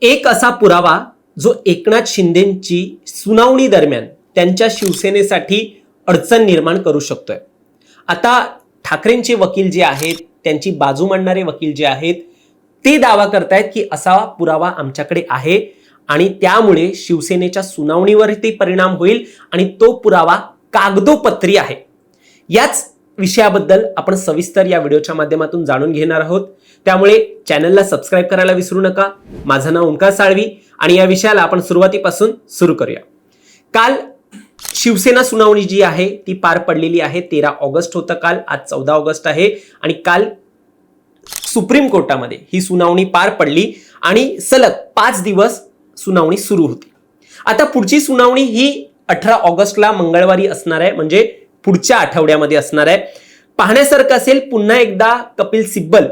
एक असा पुरावा जो एकनाथ शिंदेंची सुनावणी दरम्यान त्यांच्या शिवसेनेसाठी अडचण निर्माण करू शकतोय। आता ठाकरेंचे वकील जे आहेत, त्यांची बाजू मांडणारे वकील जे आहेत, ते दावा करतायत की असा पुरावा आमच्याकडे आहे आणि त्यामुळे शिवसेनेच्या सुनावणीवरती परिणाम होईल आणि तो पुरावा कागदोपत्री आहे। याच विषयाबद्दल आपण सविस्तर या व्हिडिओच्या माध्यमातून जाणून घेणार आहोत। त्यामुळे चॅनलला सबस्क्राइब करायला विसरू नका। माझं नाव ओंकार साळवी आणि या विषयाला आपण सुरुवातीपासून सुरू करूया। काल शिवसेना सुनावणी जी आहे ती पार पडलेली आहे। 13 ऑगस्ट होतं काल, आज 14 ऑगस्ट आहे आणि काल सुप्रीम कोर्टामध्ये ही सुनावणी पार पडली आणि सलग 5 दिवस सुनावणी सुरू होती। आता पुढची सुनावणी ही 18 ऑगस्टला मंगळवारी असणार आहे, म्हणजे पुढच्या आठवड्यामध्ये असणार आहे। पाहण्यासारखं असेल, पुन्हा एकदा कपिल सिब्बल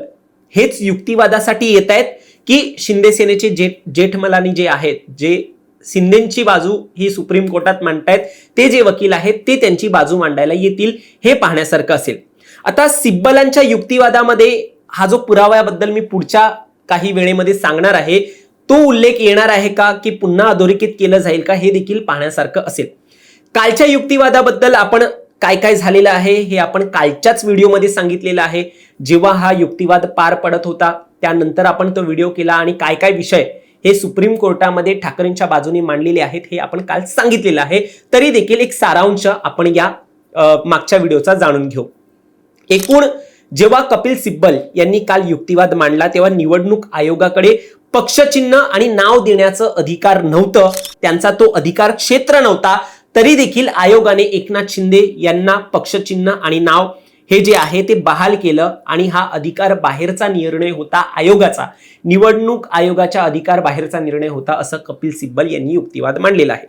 हेच युक्तिवादासाठी येत आहेत की शिंदे सेनेचे जेठमलानी जे आहेत, जे शिंदेची बाजू ही सुप्रीम कोर्टात मांडतायत, ते जे वकील आहेत ते त्यांची बाजू मांडायला येतील, हे पाहण्यासारखं असेल। आता सिब्बलांच्या युक्तिवादामध्ये हा जो पुराव्याबद्दल मी पुढच्या काही वेळेमध्ये सांगणार आहे, तो उल्लेख येणार आहे का की पुन्हा अधोरेखित केलं जाईल का, हे देखील पाहण्यासारखं असेल। कालच्या युक्तिवादाबद्दल आपण काय काय झालेलं आहे हे आपण कालच्याच व्हिडिओमध्ये सांगितलेलं आहे। जेव्हा हा युक्तिवाद पार पडत होता त्यानंतर आपण तो व्हिडिओ केला आणि काय काय विषय हे सुप्रीम कोर्टामध्ये ठाकरेंच्या बाजूने मांडलेले आहेत हे आपण काल सांगितलेलं आहे। तरी देखील एक सारांश आपण या मागच्या व्हिडिओचा जाणून घेऊ। एकूण जेव्हा कपिल सिब्बल यांनी काल युक्तिवाद मांडला तेव्हा निवडणूक आयोगाकडे पक्षचिन्ह आणि नाव देण्याचं अधिकार नव्हतं, त्यांचा तो अधिकार क्षेत्र नव्हता। तरी देखील आयोगाने एकनाथ शिंदे यांना पक्षचिन्ह आणि नाव हे जे आहे ते बहाल केलं आणि हा अधिकार बाहेरचा निर्णय होता आयोगाचा, निवडणूक आयोगाच्या अधिकार बाहेरचा निर्णय होता, असं कपिल सिब्बल यांनी युक्तिवाद मांडलेला आहे।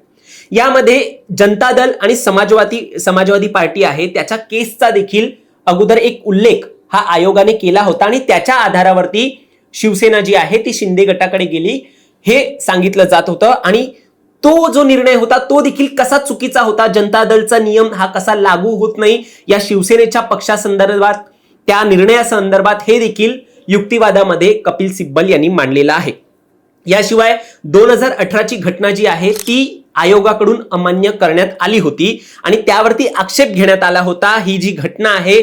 यामध्ये जनता दल आणि समाजवादी पार्टी आहे त्याच्या केसचा देखील अगोदर एक उल्लेख हा आयोगाने केला होता आणि त्याच्या आधारावरती शिवसेना जी आहे ती शिंदे गटाकडे गेली हे सांगितलं जात होतं आणि तो जो निर्णय होता तो देखील कसा चुकीचा होता, जनता दलचा नियम हा कसा लागू होत नाही या शिवसेनेच्या पक्षासंदर्भात, त्या निर्णयासंदर्भात हे देखील युक्तिवादामध्ये कपिल सिब्बल यांनी मांडलेलं आहे। याशिवाय 2018 ची घटना जी आहे ती आयोगाकडून अमान्य करण्यात आली होती आणि त्यावरती आक्षेप घेण्यात आला होता। ही जी घटना आहे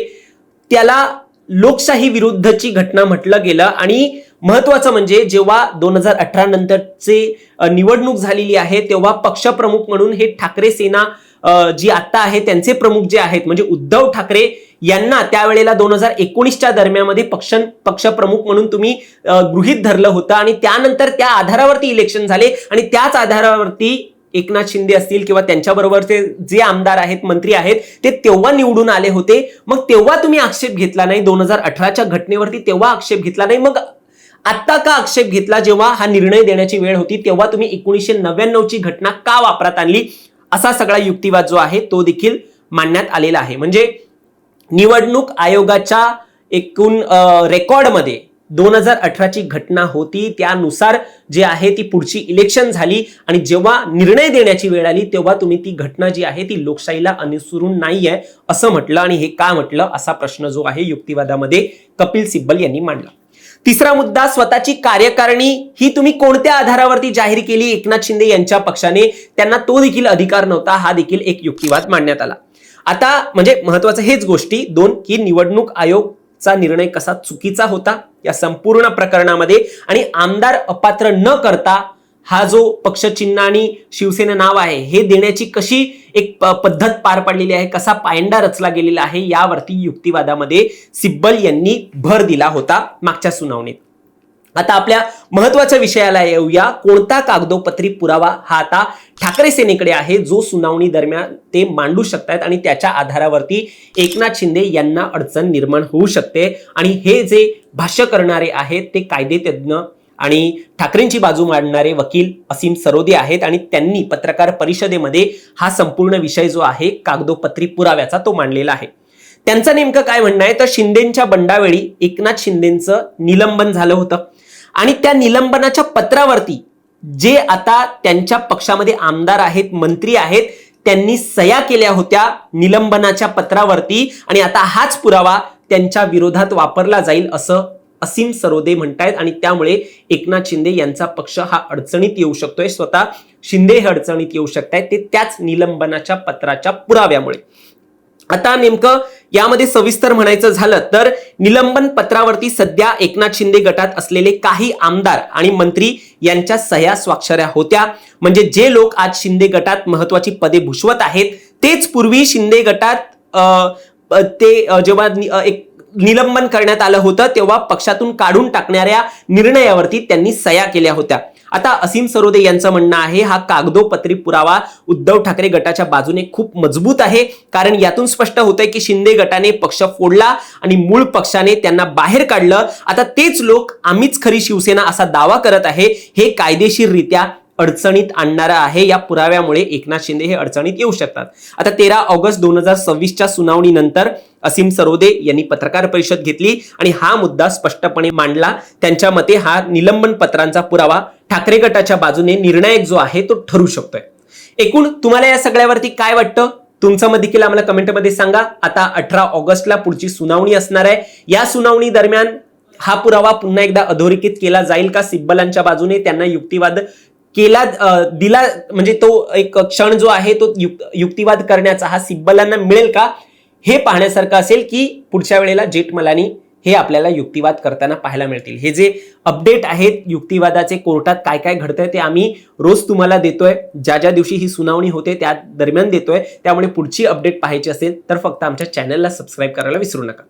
त्याला लोकशाही विरुद्धची घटना म्हटलं गेलं आणि महत्वाचं म्हणजे जेव्हा 2018 नंतरचे निवडणूक झालेली आहे तेव्हा पक्षप्रमुख म्हणून हे ठाकरे सेना जी आता आहे त्यांचे प्रमुख जे आहेत म्हणजे उद्धव ठाकरे यांना त्यावेळेला 2019च्या दरम्यानमध्ये पक्षप्रमुख म्हणून तुम्ही गृहीत धरलं होतं आणि त्यानंतर त्या आधारावरती इलेक्शन झाले आणि त्याच आधारावरती एकनाथ शिंदे असतील किंवा त्यांच्याबरोबरचे जे आमदार आहेत, मंत्री आहेत, ते तेव्हा निवडून आले होते। मग तेव्हा तुम्ही आक्षेप घेतला नाही 2018च्या घटनेवरती, तेव्हा आक्षेप घेतला नाही, मग आता का आक्षेप घेतला जेव्हा हा निर्णय देण्याची वेळ होती तेव्हा तुम्ही 1999 ची घटना का वापरात आणली, असा सगळा युक्तिवाद जो आहे तो देखील मांडण्यात आलेला आहे। म्हणजे निवडणूक आयोगाच्या एकूण रेकॉर्डमध्ये 2018 ची घटना होती, त्यानुसार जे आहे ती पुढची इलेक्शन झाली आणि जेव्हा निर्णय देण्याची वेळ आली तेव्हा तुम्ही ती घटना जी आहे ती लोकशाहीला अनुसरून नाहीये असं म्हटलं आणि हे का म्हटलं असा प्रश्न जो आहे युक्तिवादामध्ये कपिल सिब्बल यांनी मांडला। तिसरा मुद्दा, स्वतःची कार्यकारिणी ही तुम्ही कोणत्या आधारावरती जाहीर केली एकनाथ शिंदे यांच्या पक्षाने, त्यांना तो देखील अधिकार नव्हता, हा देखील एक युक्तिवाद मांडण्यात आला। आता म्हणजे महत्वाचं हेच गोष्टी दोन की निवडणूक आयोगचा निर्णय कसा चुकीचा होता या संपूर्ण प्रकरणामध्ये आणि आमदार अपात्र न करता हा जो पक्षचिन्ह आणि शिवसेना नाव आहे हे देण्याची कशी एक पद्धत पार पडलेली आहे, कसा पायंडा रचला गेलेला आहे, यावरती युक्तिवादामध्ये सिब्बल यांनी भर दिला होता मागच्या सुनावणीत। आता आपल्या महत्वाच्या विषयाला येऊया। कोणता कागदोपत्री पुरावा हा आता ठाकरे सेनेकडे आहे जो सुनावणी दरम्यान ते मांडू शकतात आणि त्याच्या आधारावरती एकनाथ शिंदे यांना अडचण निर्माण होऊ शकते आणि हे जे भाष्य करणारे आहेत ते कायदेतज्ञ आणि ठाकरेंची बाजू मांडणारे वकील असीम सरोदे आहेत आणि त्यांनी पत्रकार परिषदेमध्ये हा संपूर्ण विषय जो आहे कागदोपत्री पुराव्याचा तो मांडलेला आहे। त्यांचं नेमकं काय म्हणणं आहे तर शिंदेच्या बंडावेळी एकनाथ शिंदेचं निलंबन झालं होतं आणि त्या निलंबनाच्या पत्रावरती जे आता त्यांच्या पक्षामध्ये आमदार आहेत, मंत्री आहेत, त्यांनी सह्या केल्या होत्या निलंबनाच्या पत्रावरती आणि आता हाच पुरावा त्यांच्या विरोधात वापरला जाईल असं असीम सरोदे म्हणतायत आणि त्यामुळे एकनाथ शिंदे यांचा पक्ष हा अडचणीत येऊ शकतोय. स्वतः शिंदे हे अडचणीत येऊ शकतायत ते त्याच निलंबनाच्या पत्राच्या पुराव्यामुळे. आता नेमकं यामध्ये सविस्तर म्हणायचं झालं तर निलंबन पत्रावरती सध्या एकनाथ शिंदे गटात असलेले काही आमदार आणि मंत्री यांच्या सह्या स्वाक्षऱ्या होत्या. म्हणजे जे लोक आज शिंदे गटात महत्वाची पदे भूषवत आहेत तेच पूर्वी शिंदे गटात जेव्हा एक निलंबन करण्यात आलं होतं तेव्हा पक्षातून काढून टाकणाऱ्या निर्णयावरती त्यांनी सह्या केल्या होत्या. आता असीम सरोदे यांचं म्हणणं आहे हा कागदोपत्री पुरावा उद्धव ठाकरे गटाच्या बाजूने खूप मजबूत आहे, कारण यातून स्पष्ट होतंय की शिंदे गटाने पक्ष फोडला आणि मूळ पक्षाने त्यांना बाहेर काढलं. आता तेच लोक आम्हीच खरी शिवसेना असा दावा करत आहे. हे कायदेशीररित्या अडचणीत आणणारा आहे. या पुराव्यामुळे एकनाथ शिंदे हे अडचणीत येऊ शकतात. आता 13 ऑगस्ट 2026च्या सुनावणीनंतर असीम सरोदे यांनी पत्रकार परिषद घेतली आणि हा मुद्दा स्पष्टपणे मांडला. त्यांच्या मते हा निलंबन पत्रांचा पुरावा ठाकरे गटाच्या बाजूने निर्णायक जो आहे तो ठरू शकतोय. एकूण तुम्हाला या सगळ्यावरती काय वाटतं तुमचं मत देखील आम्हाला कमेंटमध्ये सांगा. आता 18 ऑगस्टला पुढची सुनावणी असणार आहे. या सुनावणी दरम्यान हा पुरावा पुन्हा एकदा अधोरेखित केला जाईल का? सिब्बलांच्या बाजूने त्यांना युक्तिवाद दिला म्हणजे तो एक क्षण जो आहे तो युक्तिवाद करण्याचा हा सिब्बलांना मिळेल का हे पाहण्यासारखं असेल की पुढच्या वेळेला जेठमलानी हे आपल्याला युक्तिवाद करताना पाहायला मिळतील. हे जे अपडेट आहेत युक्तिवादाचे कोर्टात काय काय घडतंय ते आम्ही रोज तुम्हाला देतोय. ज्या ज्या दिवशी ही सुनावणी होते त्या दरम्यान देतोय. त्यामुळे पुढची अपडेट पाहायची असेल तर फक्त आमच्या चॅनलला सबस्क्राईब करायला विसरू नका.